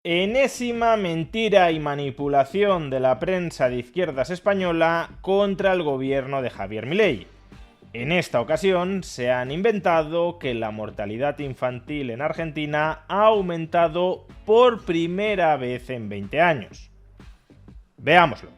Enésima mentira y manipulación de la prensa de izquierdas española contra el gobierno de Javier Milei. En esta ocasión se han inventado que la mortalidad infantil en Argentina ha aumentado por primera vez en 20 años. Veámoslo.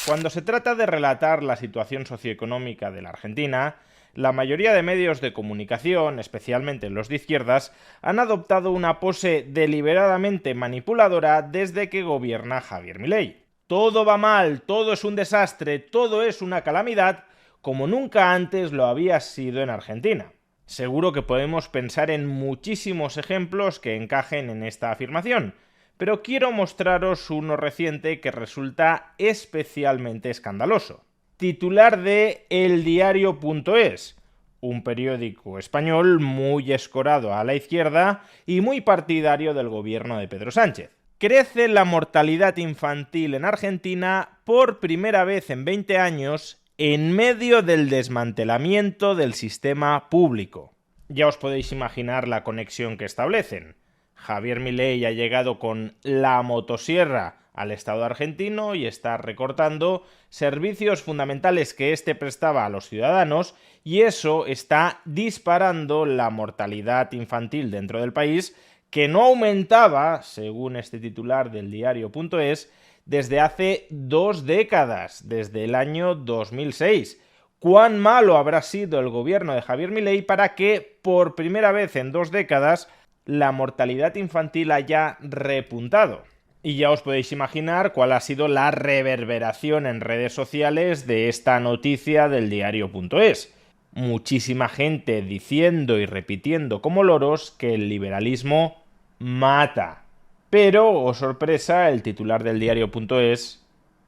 Cuando se trata de relatar la situación socioeconómica de la Argentina, la mayoría de medios de comunicación, especialmente los de izquierdas, han adoptado una pose deliberadamente manipuladora desde que gobierna Javier Milei. Todo va mal, todo es un desastre, todo es una calamidad, como nunca antes lo había sido en Argentina. Seguro que podemos pensar en muchísimos ejemplos que encajen en esta afirmación, pero quiero mostraros uno reciente que resulta especialmente escandaloso. Titular de eldiario.es, un periódico español muy escorado a la izquierda y muy partidario del gobierno de Pedro Sánchez. Crece la mortalidad infantil en Argentina por primera vez en 20 años en medio del desmantelamiento del sistema público. Ya os podéis imaginar la conexión que establecen. Javier Milei ha llegado con la motosierra al Estado argentino y está recortando servicios fundamentales que éste prestaba a los ciudadanos, y eso está disparando la mortalidad infantil dentro del país, que no aumentaba, según este titular del diario.es, desde hace 2 décadas, desde el año 2006. ¿Cuán malo habrá sido el gobierno de Javier Milei para que, por primera vez en 2 décadas, la mortalidad infantil haya repuntado? Y ya os podéis imaginar cuál ha sido la reverberación en redes sociales de esta noticia del diario.es. Muchísima gente diciendo y repitiendo como loros que el liberalismo mata. Pero, oh sorpresa, el titular del diario.es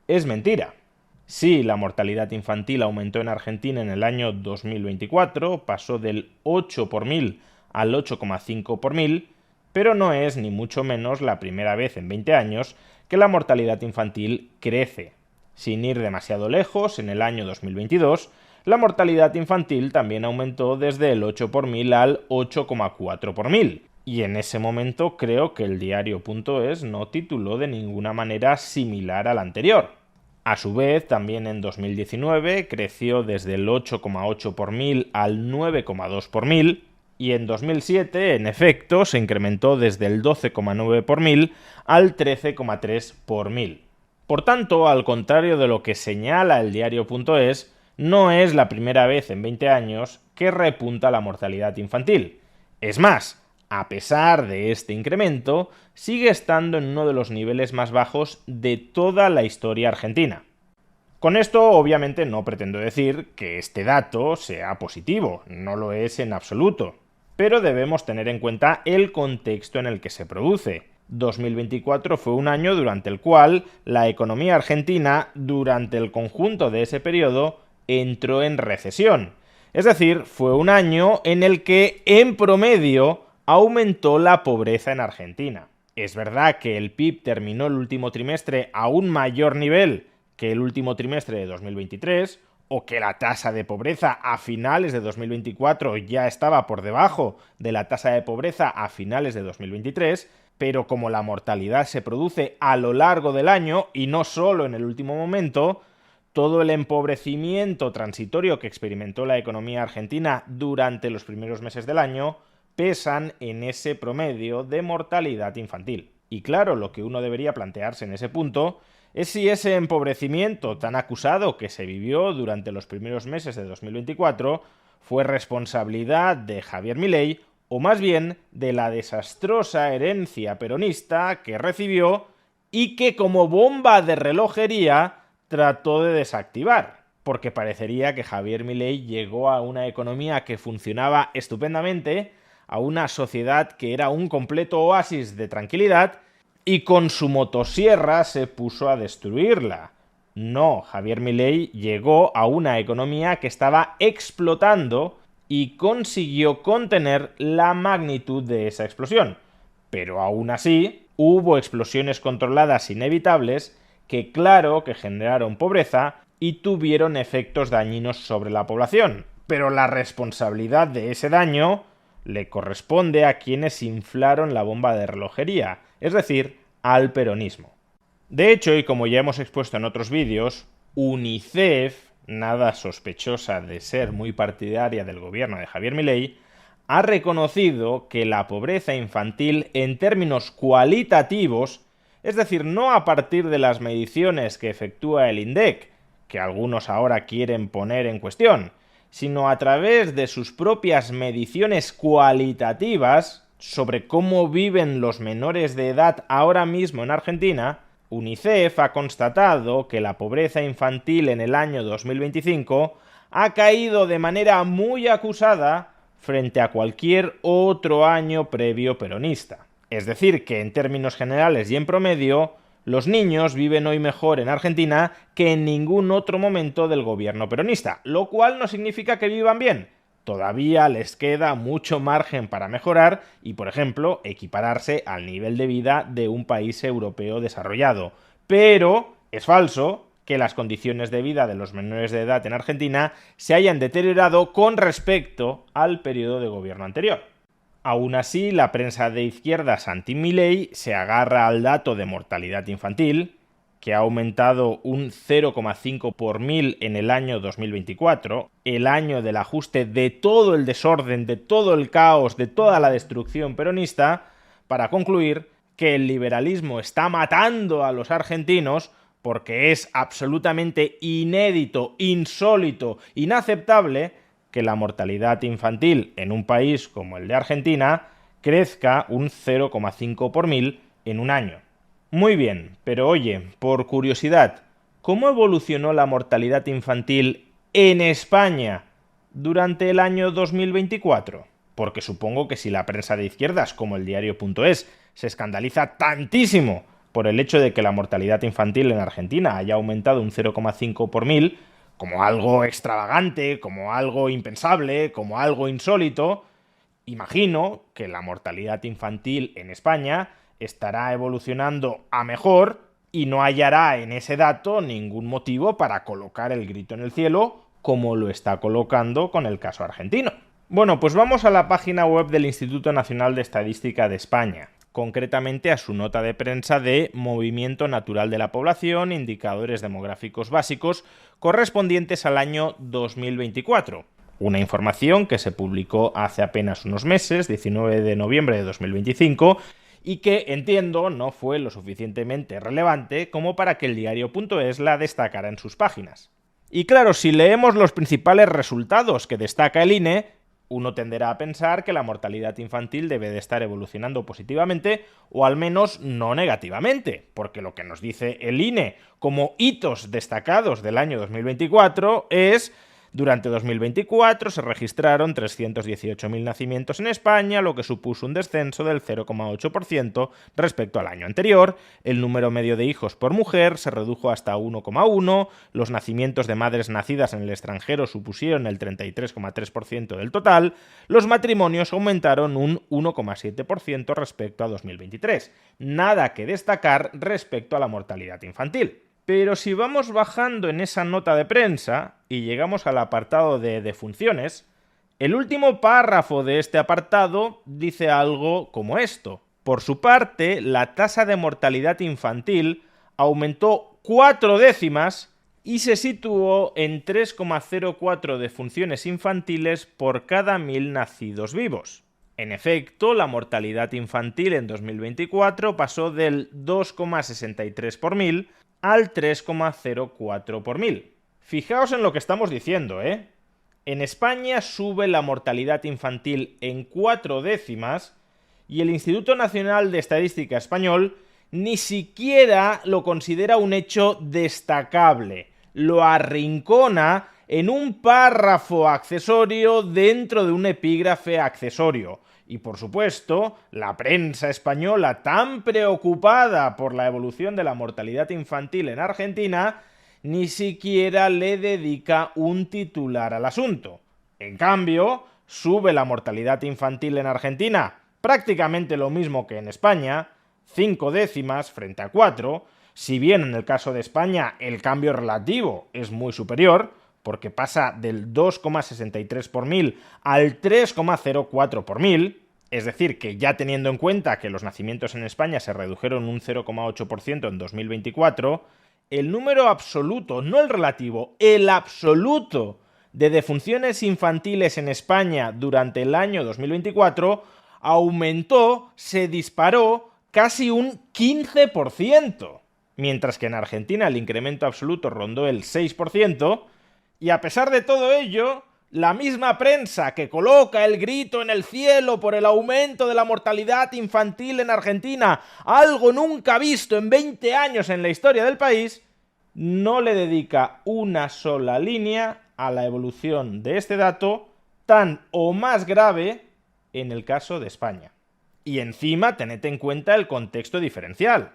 es mentira. Sí, la mortalidad infantil aumentó en Argentina en el año 2024, pasó del 8 por mil al 8,5 por mil, pero no es ni mucho menos la primera vez en 20 años que la mortalidad infantil crece. Sin ir demasiado lejos, en el año 2022, la mortalidad infantil también aumentó desde el 8 por mil al 8,4 por mil. Y en ese momento creo que el diario.es no tituló de ninguna manera similar al anterior. A su vez, también en 2019 creció desde el 8,8 por mil al 9,2 por mil, y en 2007, en efecto, se incrementó desde el 12,9 por mil al 13,3 por mil. Por tanto, al contrario de lo que señala el diario.es, no es la primera vez en 20 años que repunta la mortalidad infantil. Es más, a pesar de este incremento, sigue estando en uno de los niveles más bajos de toda la historia argentina. Con esto, obviamente, no pretendo decir que este dato sea positivo, no lo es en absoluto, pero debemos tener en cuenta el contexto en el que se produce. 2024 fue un año durante el cual la economía argentina, durante el conjunto de ese periodo, entró en recesión. Es decir, fue un año en el que, en promedio, aumentó la pobreza en Argentina. Es verdad que el PIB terminó el último trimestre a un mayor nivel que el último trimestre de 2023, o que la tasa de pobreza a finales de 2024 ya estaba por debajo de la tasa de pobreza a finales de 2023, pero como la mortalidad se produce a lo largo del año y no solo en el último momento, todo el empobrecimiento transitorio que experimentó la economía argentina durante los primeros meses del año pesan en ese promedio de mortalidad infantil. Y claro, lo que uno debería plantearse en ese punto es si ese empobrecimiento tan acusado que se vivió durante los primeros meses de 2024 fue responsabilidad de Javier Milei o más bien de la desastrosa herencia peronista que recibió y que como bomba de relojería trató de desactivar, porque parecería que Javier Milei llegó a una economía que funcionaba estupendamente, a una sociedad que era un completo oasis de tranquilidad, y con su motosierra se puso a destruirla. No, Javier Milei llegó a una economía que estaba explotando y consiguió contener la magnitud de esa explosión. Pero aún así, hubo explosiones controladas inevitables que claro que generaron pobreza y tuvieron efectos dañinos sobre la población. Pero la responsabilidad de ese daño le corresponde a quienes inflaron la bomba de relojería, es decir, al peronismo. De hecho, y como ya hemos expuesto en otros vídeos, UNICEF, nada sospechosa de ser muy partidaria del gobierno de Javier Milei, ha reconocido que la pobreza infantil en términos cualitativos, es decir, no a partir de las mediciones que efectúa el INDEC, que algunos ahora quieren poner en cuestión, sino a través de sus propias mediciones cualitativas sobre cómo viven los menores de edad ahora mismo en Argentina, UNICEF ha constatado que la pobreza infantil en el año 2025 ha caído de manera muy acusada frente a cualquier otro año previo peronista. Es decir, que en términos generales y en promedio, los niños viven hoy mejor en Argentina que en ningún otro momento del gobierno peronista, lo cual no significa que vivan bien. Todavía les queda mucho margen para mejorar y, por ejemplo, equipararse al nivel de vida de un país europeo desarrollado. Pero es falso que las condiciones de vida de los menores de edad en Argentina se hayan deteriorado con respecto al periodo de gobierno anterior. Aún así, la prensa de izquierdas anti-Milei se agarra al dato de mortalidad infantil, que ha aumentado un 0,5 por mil en el año 2024, el año del ajuste de todo el desorden, de todo el caos, de toda la destrucción peronista, para concluir que el liberalismo está matando a los argentinos porque es absolutamente inédito, insólito, inaceptable que la mortalidad infantil en un país como el de Argentina crezca un 0,5 por mil en un año. Muy bien, pero oye, por curiosidad, ¿cómo evolucionó la mortalidad infantil en España durante el año 2024? Porque supongo que si la prensa de izquierdas, como el diario.es, se escandaliza tantísimo por el hecho de que la mortalidad infantil en Argentina haya aumentado un 0,5 por mil, como algo extravagante, como algo impensable, como algo insólito, imagino que la mortalidad infantil en España estará evolucionando a mejor y no hallará en ese dato ningún motivo para colocar el grito en el cielo como lo está colocando con el caso argentino. Bueno, pues vamos a la página web del Instituto Nacional de Estadística de España, concretamente a su nota de prensa de Movimiento Natural de la Población, Indicadores Demográficos Básicos, correspondientes al año 2024. Una información que se publicó hace apenas unos meses, 19 de noviembre de 2025, y que, entiendo, no fue lo suficientemente relevante como para que el diario.es la destacara en sus páginas. Y claro, si leemos los principales resultados que destaca el INE, uno tenderá a pensar que la mortalidad infantil debe de estar evolucionando positivamente o al menos no negativamente, porque lo que nos dice el INE como hitos destacados del año 2024 es: durante 2024 se registraron 318.000 nacimientos en España, lo que supuso un descenso del 0,8% respecto al año anterior. El número medio de hijos por mujer se redujo hasta 1,1. Los nacimientos de madres nacidas en el extranjero supusieron el 33,3% del total. Los matrimonios aumentaron un 1,7% respecto a 2023. Nada que destacar respecto a la mortalidad infantil. Pero si vamos bajando en esa nota de prensa y llegamos al apartado de defunciones, el último párrafo de este apartado dice algo como esto. Por su parte, la tasa de mortalidad infantil aumentó 4 décimas y se situó en 3,04 defunciones infantiles por cada 1.000 nacidos vivos. En efecto, la mortalidad infantil en 2024 pasó del 2,63 por mil al 3,04 por mil. Fijaos en lo que estamos diciendo, ¿eh? En España sube la mortalidad infantil en 4 décimas y el Instituto Nacional de Estadística español ni siquiera lo considera un hecho destacable. Lo arrincona en un párrafo accesorio dentro de un epígrafe accesorio. Y por supuesto, la prensa española, tan preocupada por la evolución de la mortalidad infantil en Argentina, ni siquiera le dedica un titular al asunto. En cambio, sube la mortalidad infantil en Argentina, prácticamente lo mismo que en España, 5 décimas frente a 4, si bien en el caso de España el cambio relativo es muy superior, porque pasa del 2,63 por mil al 3,04 por mil, es decir, que ya teniendo en cuenta que los nacimientos en España se redujeron un 0,8% en 2024, el número absoluto, no el relativo, el absoluto de defunciones infantiles en España durante el año 2024 aumentó, se disparó casi un 15%, mientras que en Argentina el incremento absoluto rondó el 6%, y a pesar de todo ello, la misma prensa que coloca el grito en el cielo por el aumento de la mortalidad infantil en Argentina, algo nunca visto en 20 años en la historia del país, no le dedica una sola línea a la evolución de este dato tan o más grave en el caso de España. Y encima tened en cuenta el contexto diferencial.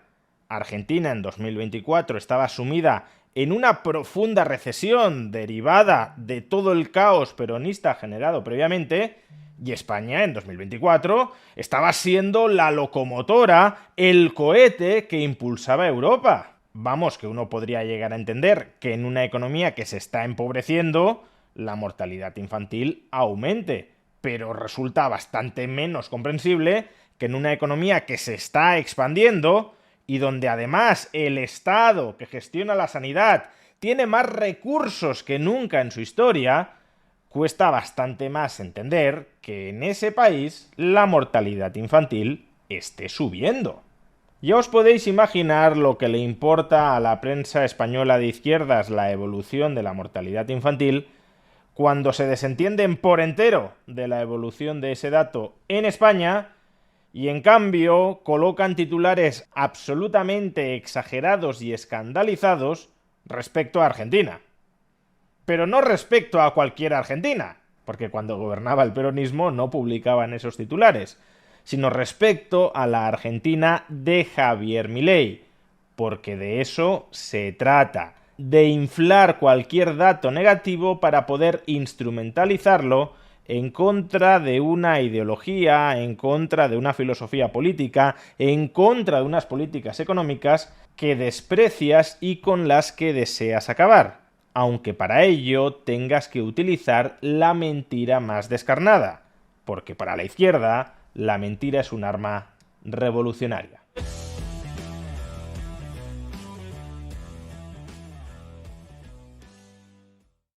Argentina en 2024 estaba sumida en una profunda recesión derivada de todo el caos peronista generado previamente, y España en 2024 estaba siendo la locomotora, el cohete que impulsaba a Europa. Vamos, que uno podría llegar a entender que en una economía que se está empobreciendo, la mortalidad infantil aumente, pero resulta bastante menos comprensible que en una economía que se está expandiendo y donde además el Estado que gestiona la sanidad tiene más recursos que nunca en su historia, cuesta bastante más entender que en ese país la mortalidad infantil esté subiendo. Ya os podéis imaginar lo que le importa a la prensa española de izquierdas la evolución de la mortalidad infantil cuando se desentienden por entero de la evolución de ese dato en España y en cambio colocan titulares absolutamente exagerados y escandalizados respecto a Argentina. Pero no respecto a cualquier Argentina, porque cuando gobernaba el peronismo no publicaban esos titulares, sino respecto a la Argentina de Javier Milei, porque de eso se trata, de inflar cualquier dato negativo para poder instrumentalizarlo en contra de una ideología, en contra de una filosofía política, en contra de unas políticas económicas que desprecias y con las que deseas acabar, aunque para ello tengas que utilizar la mentira más descarnada, porque para la izquierda la mentira es un arma revolucionaria.